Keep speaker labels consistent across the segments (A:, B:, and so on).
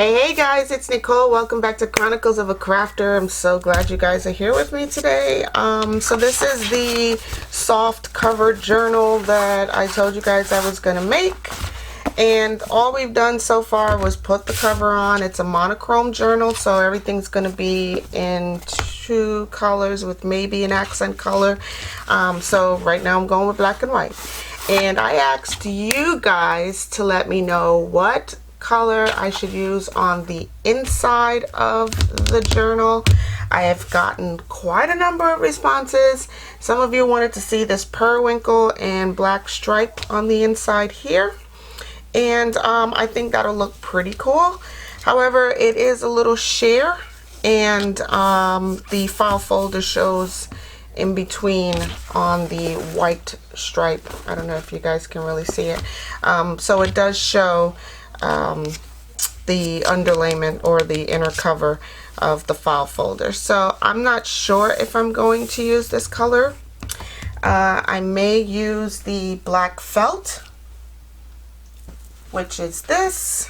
A: Hey guys, it's Nicole. Welcome back to Chronicles of a Crafter. I'm so glad you guys are here with me today. So this is the soft cover journal that I told you guys I was going to make. And all we've done so far was put the cover on. It's a monochrome journal, so everything's going to be in two colors with maybe an accent color. So right now I'm going with black and white. And I asked you guys to let me know what color I should use on the inside of the journal. I have gotten quite a number of responses. Some of you wanted to see this periwinkle and black stripe on the inside here, and I think that'll look pretty cool. However, it is a little sheer, and the file folder shows in between on the white stripe. I don't know if you guys can really see it. So it does show the underlayment or the inner cover of the file folder. So I'm not sure if I'm going to use this color. I may use the black felt, which is this.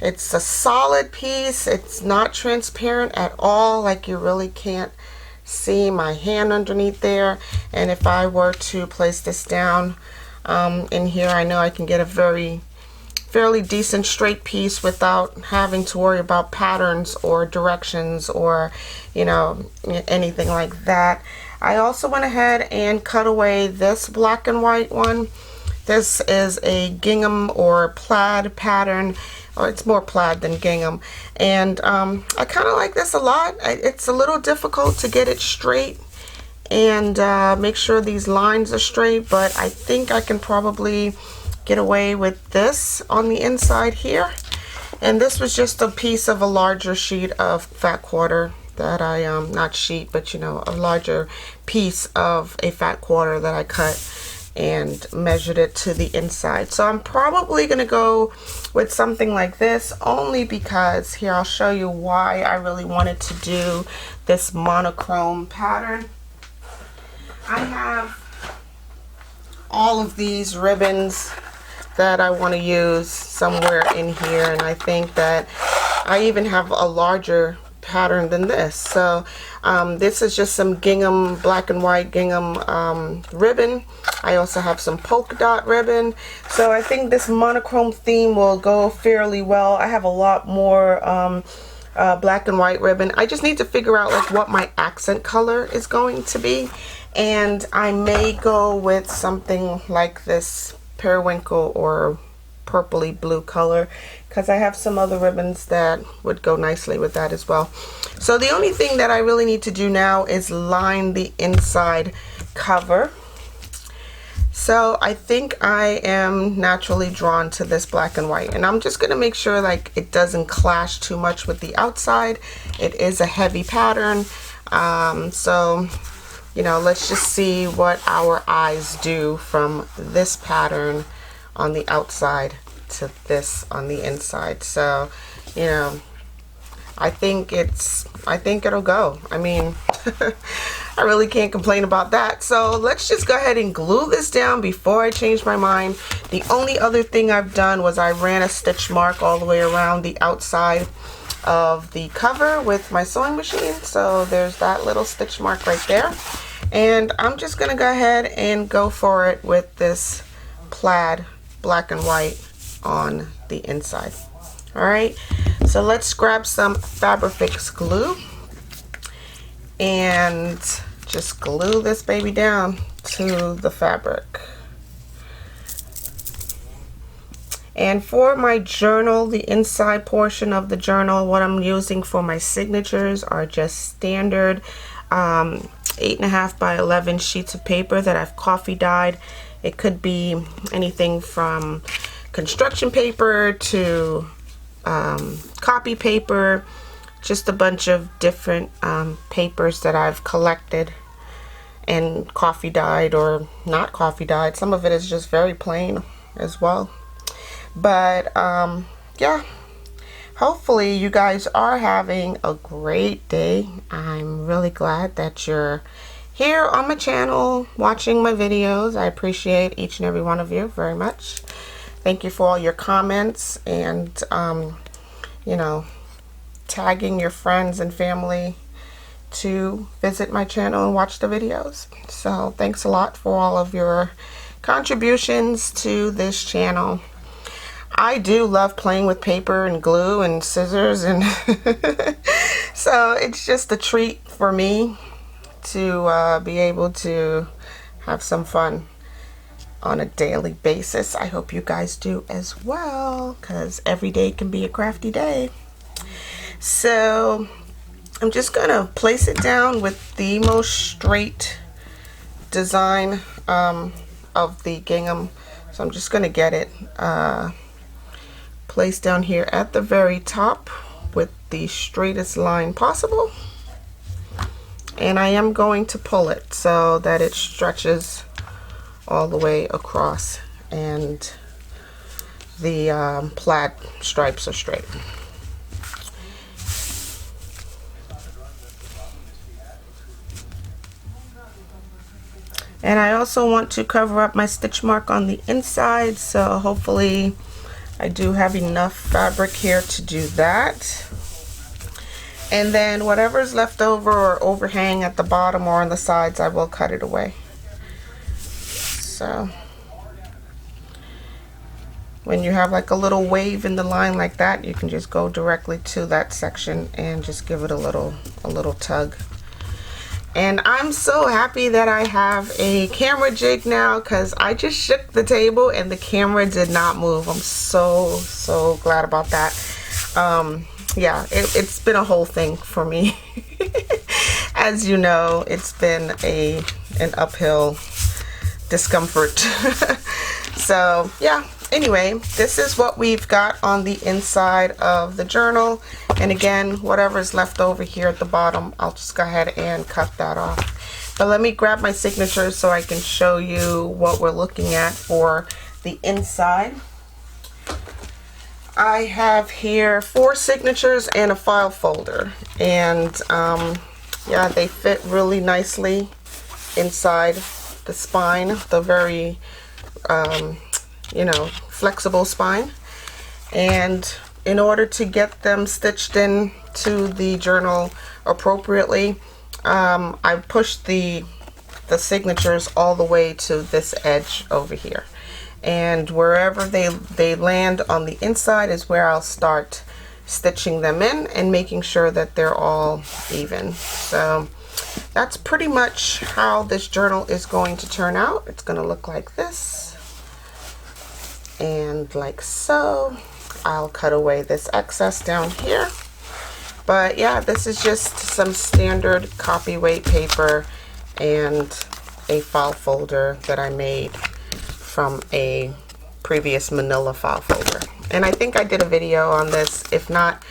A: It's a solid piece. It's not transparent at all, like you really can't see my hand underneath there. And if I were to place this down in here, I know I can get a fairly decent straight piece without having to worry about patterns or directions or, you know, anything like that. I also went ahead and cut away this black and white one. This is a gingham or plaid pattern, or it's more plaid than gingham, and I kind of like this a lot. It's a little difficult to get it straight and make sure these lines are straight, but I think I can probably get away with this on the inside here. And this was just a piece of a larger sheet of fat quarter that I not sheet, but you know, a larger piece of a fat quarter that I cut and measured it to the inside. So I'm probably gonna go with something like this, only because here I'll show you why I really wanted to do this monochrome pattern. I have all of these ribbons that I want to use somewhere in here, and I think that I even have a larger pattern than this. So this is just some gingham, black and white gingham ribbon. I also have some polka dot ribbon, so I think this monochrome theme will go fairly well. I have a lot more black and white ribbon. I just need to figure out like what my accent color is going to be, and I may go with something like this periwinkle or purpley blue color, because I have some other ribbons that would go nicely with that as well. So the only thing that I really need to do now is line the inside cover. So I think I am naturally drawn to this black and white, and I'm just going to make sure like it doesn't clash too much with the outside. It is a heavy pattern, so you know, let's just see what our eyes do from this pattern on the outside to this on the inside. So, you know, I think it'll go. I mean, I really can't complain about that. So let's just go ahead and glue this down before I change my mind. The only other thing I've done was I ran a stitch mark all the way around the outside of the cover with my sewing machine. So there's that little stitch mark right there. And I'm just gonna go ahead and go for it with this plaid black and white on the inside. All right, so let's grab some Fabrifix glue and just glue this baby down to the fabric. And for my journal, the inside portion of the journal, what I'm using for my signatures are just standard 8.5 by 11 sheets of paper that I've coffee dyed. It could be anything from construction paper to copy paper, just a bunch of different papers that I've collected and coffee dyed or not coffee dyed. Some of it is just very plain as well. But yeah, hopefully you guys are having a great day. I'm really glad that you're here on my channel watching my videos. I appreciate each and every one of you very much. Thank you for all your comments and you know, tagging your friends and family to visit my channel and watch the videos. So thanks a lot for all of your contributions to this channel. I do love playing with paper and glue and scissors, and so it's just a treat for me to be able to have some fun on a daily basis. I hope you guys do as well, because every day can be a crafty day. So I'm just gonna place it down with the most straight design of the gingham. So I'm just gonna get it placed down here at the very top with the straightest line possible, and I am going to pull it so that it stretches all the way across and the plaid stripes are straight. And I also want to cover up my stitch mark on the inside, so hopefully I do have enough fabric here to do that. And then whatever's left over or overhang at the bottom or on the sides, I will cut it away. So when you have like a little wave in the line like that, you can just go directly to that section and just give it a little tug. And I'm so happy that I have a camera jig now, because I just shook the table and the camera did not move. I'm so glad about that. Yeah, it's been a whole thing for me. As you know, it's been an uphill discomfort. So yeah, anyway, this is what we've got on the inside of the journal. And again, whatever's left over here at the bottom, I'll just go ahead and cut that off. But let me grab my signatures so I can show you what we're looking at for the inside. I have here 4 signatures and a file folder, and yeah, they fit really nicely inside the spine, the very you know, flexible spine. And in order to get them stitched in to the journal appropriately, I pushed the signatures all the way to this edge over here, and wherever they land on the inside is where I'll start stitching them in and making sure that they're all even. So that's pretty much how this journal is going to turn out. It's going to look like this and like so. I'll cut away this excess down here. But yeah, this is just some standard copy weight paper and a file folder that I made from a previous manila file folder. And I think I did a video on this. If not,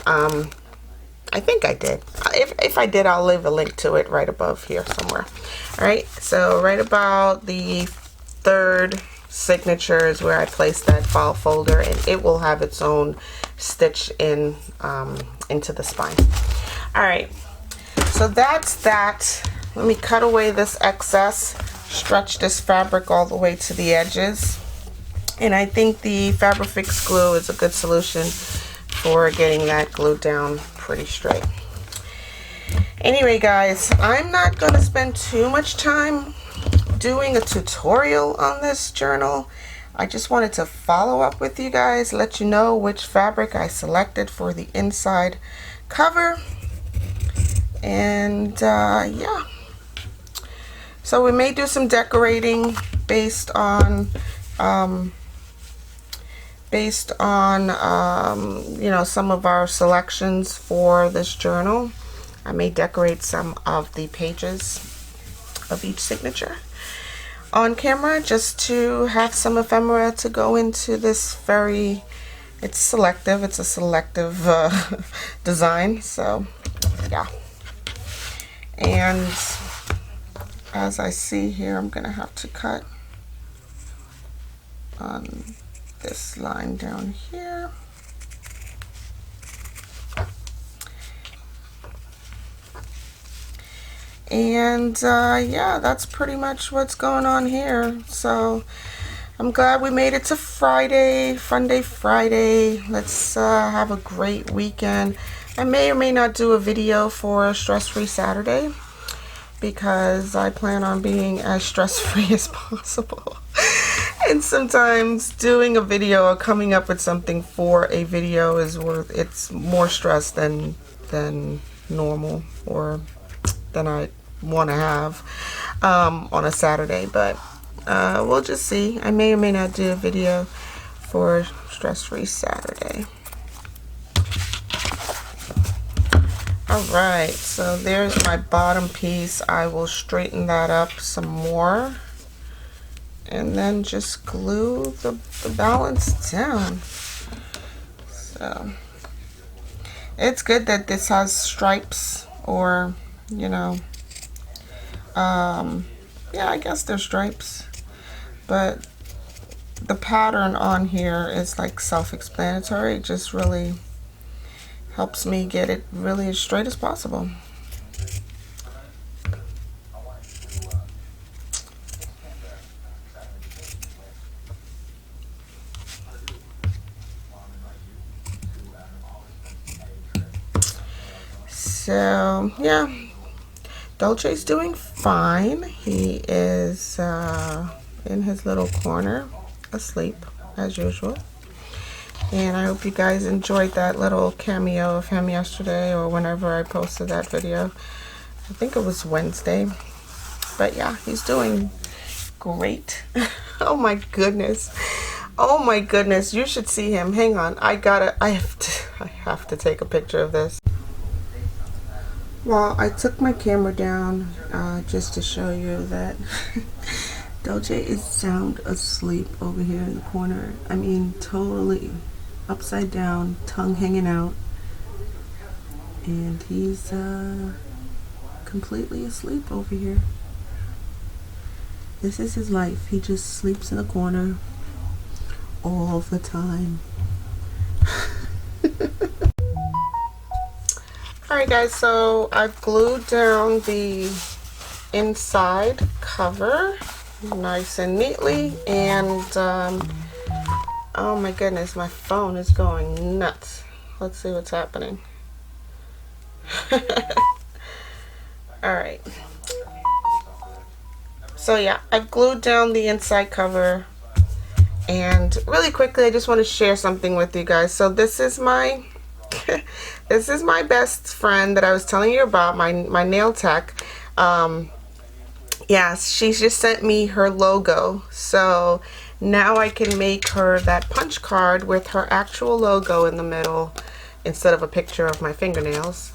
A: I think I did. If I did, I'll leave a link to it right above here somewhere. All right, so right about the 3rd signature is where I place that file folder, and it will have its own stitch in into the spine. All right, so that's that. Let me cut away this excess, stretch this fabric all the way to the edges, and I think the Fabrifix glue is a good solution for getting that glued down pretty straight. Anyway guys, I'm not going to spend too much time doing a tutorial on this journal. I just wanted to follow up with you guys, let you know which fabric I selected for the inside cover. And yeah, so we may do some decorating based on you know, some of our selections for this journal. I may decorate some of the pages of each signature on camera just to have some ephemera to go into this very, it's selective, it's a selective design. So yeah, and as I see here, I'm gonna have to cut on this line down here. And yeah, that's pretty much what's going on here. So I'm glad we made it to Friday, Funday Friday. Let's have a great weekend. I may or may not do a video for Stress-Free Saturday because I plan on being as stress-free as possible. And sometimes doing a video or coming up with something for a video is it's more stress than normal or than I want to have on a Saturday, but we'll just see. I may or may not do a video for Stress-Free Saturday. Alright, so there's my bottom piece. I will straighten that up some more and then just glue the balance down. So it's good that this has stripes, or you know, yeah, I guess they're stripes, but the pattern on here is like self-explanatory. It just really helps me get it really as straight as possible. So yeah, Dolce's doing fine. He is in his little corner asleep as usual. And I hope you guys enjoyed that little cameo of him yesterday, or whenever I posted that video. I think it was Wednesday. But yeah, he's doing great. Oh my goodness. Oh my goodness. You should see him. Hang on. I have to take a picture of this. Well, I took my camera down just to show you that Dolce is sound asleep over here in the corner. I mean, totally upside down, tongue hanging out, and he's completely asleep over here. This is his life. He just sleeps in the corner all the time. Alright guys, so I've glued down the inside cover nice and neatly, and oh my goodness, my phone is going nuts. Let's see what's happening. Alright. So yeah, I've glued down the inside cover, and really quickly I just want to share something with you guys. So this is my this is my best friend that I was telling you about, my nail tech. Yeah, she just sent me her logo, so now I can make her that punch card with her actual logo in the middle instead of a picture of my fingernails.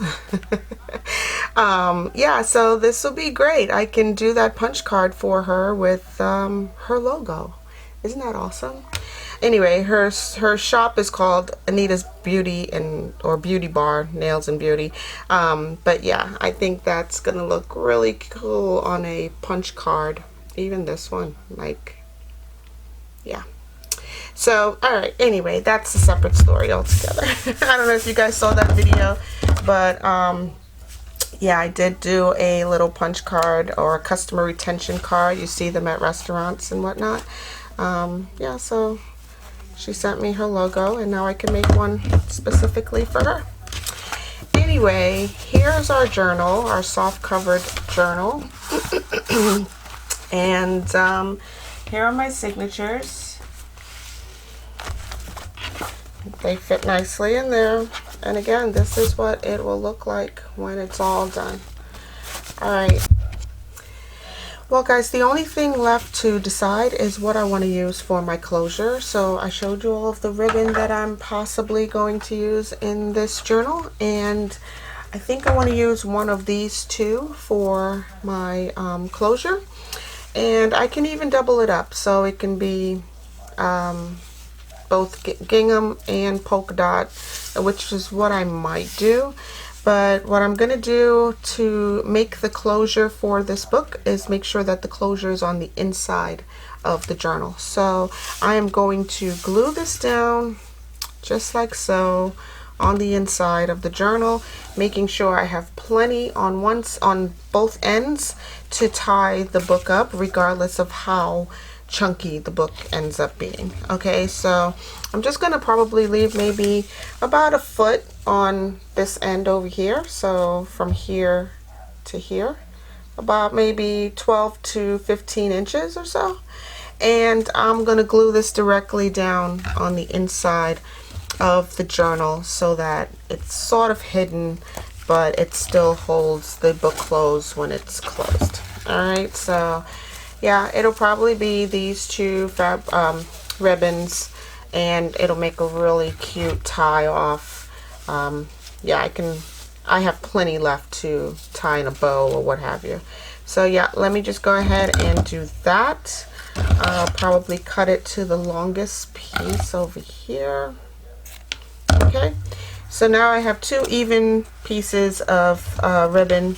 A: Yeah, so this will be great. I can do that punch card for her with her logo. Isn't that awesome? Anyway, her shop is called Anita's Beauty or Beauty Bar, Nails and Beauty. But yeah, I think that's gonna look really cool on a punch card. Even this one, like, yeah. So, alright, anyway, that's a separate story altogether. I don't know if you guys saw that video, but yeah, I did do a little punch card or a customer retention card. You see them at restaurants and whatnot. Yeah, so she sent me her logo, and now I can make one specifically for her. Anyway, here's our journal, our soft covered journal. And here are my signatures. They fit nicely in there. And again, this is what it will look like when it's all done. Alright. Well guys, the only thing left to decide is what I want to use for my closure. So I showed you all of the ribbon that I'm possibly going to use in this journal, and I think I want to use one of these two for my closure, and I can even double it up so it can be both gingham and polka dot, which is what I might do. But what I'm going to do to make the closure for this book is make sure that the closure is on the inside of the journal. So I am going to glue this down just like so on the inside of the journal, making sure I have plenty on both ends to tie the book up, regardless of how chunky the book ends up being. Okay, so I'm just gonna probably leave maybe about a foot on this end over here, so from here to here, about maybe 12 to 15 inches or so. And I'm gonna glue this directly down on the inside of the journal so that it's sort of hidden, but it still holds the book closed when it's closed. Alright, so yeah, it'll probably be these two ribbons, and it'll make a really cute tie off. Yeah, I have plenty left to tie in a bow or what have you. So yeah, let me just go ahead and do that. I'll probably cut it to the longest piece over here. Okay, so now I have two even pieces of ribbon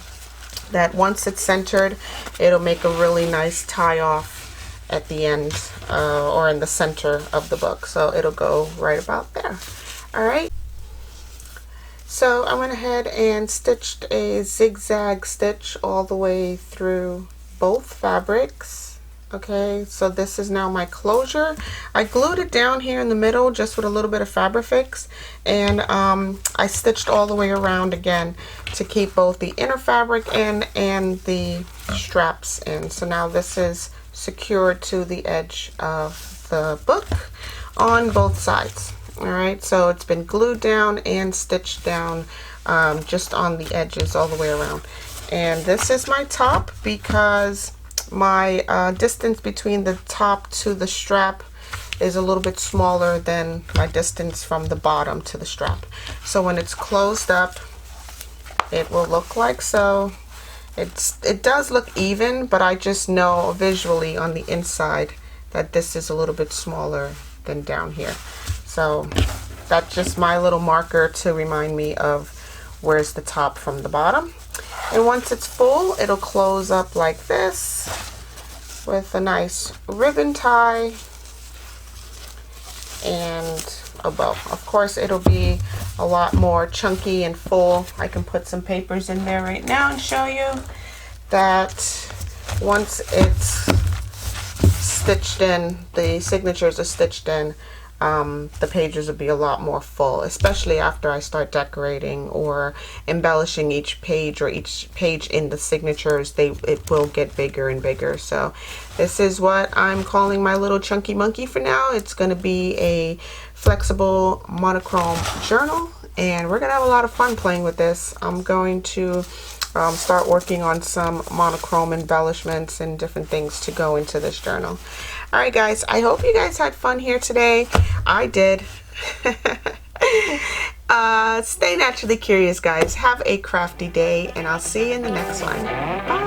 A: that once it's centered, it'll make a really nice tie off at the end or in the center of the book. So it'll go right about there. All right. So I went ahead and stitched a zigzag stitch all the way through both fabrics. Okay, so this is now my closure. I glued it down here in the middle just with a little bit of Fabrifix, and I stitched all the way around again to keep both the inner fabric in and the straps in. So now this is secured to the edge of the book on both sides. Alright, so it's been glued down and stitched down just on the edges all the way around. And this is my top because my distance between the top to the strap is a little bit smaller than my distance from the bottom to the strap. So when it's closed up, it will look like so. It does look even, but I just know visually on the inside that this is a little bit smaller than down here. So that's just my little marker to remind me of where's the top from the bottom. And once it's full, it'll close up like this with a nice ribbon tie and a bow. Of course, it'll be a lot more chunky and full. I can put some papers in there right now and show you that once it's stitched in, the signatures are stitched in, the pages will be a lot more full, especially after I start decorating or embellishing each page or each page in the signatures. It will get bigger and bigger. So this is what I'm calling my little chunky monkey for now. It's going to be a flexible monochrome journal, and we're going to have a lot of fun playing with this. I'm going to start working on some monochrome embellishments and different things to go into this journal. Alright guys, I hope you guys had fun here today. I did. Stay naturally curious, guys. Have a crafty day, and I'll see you in the next one. Bye.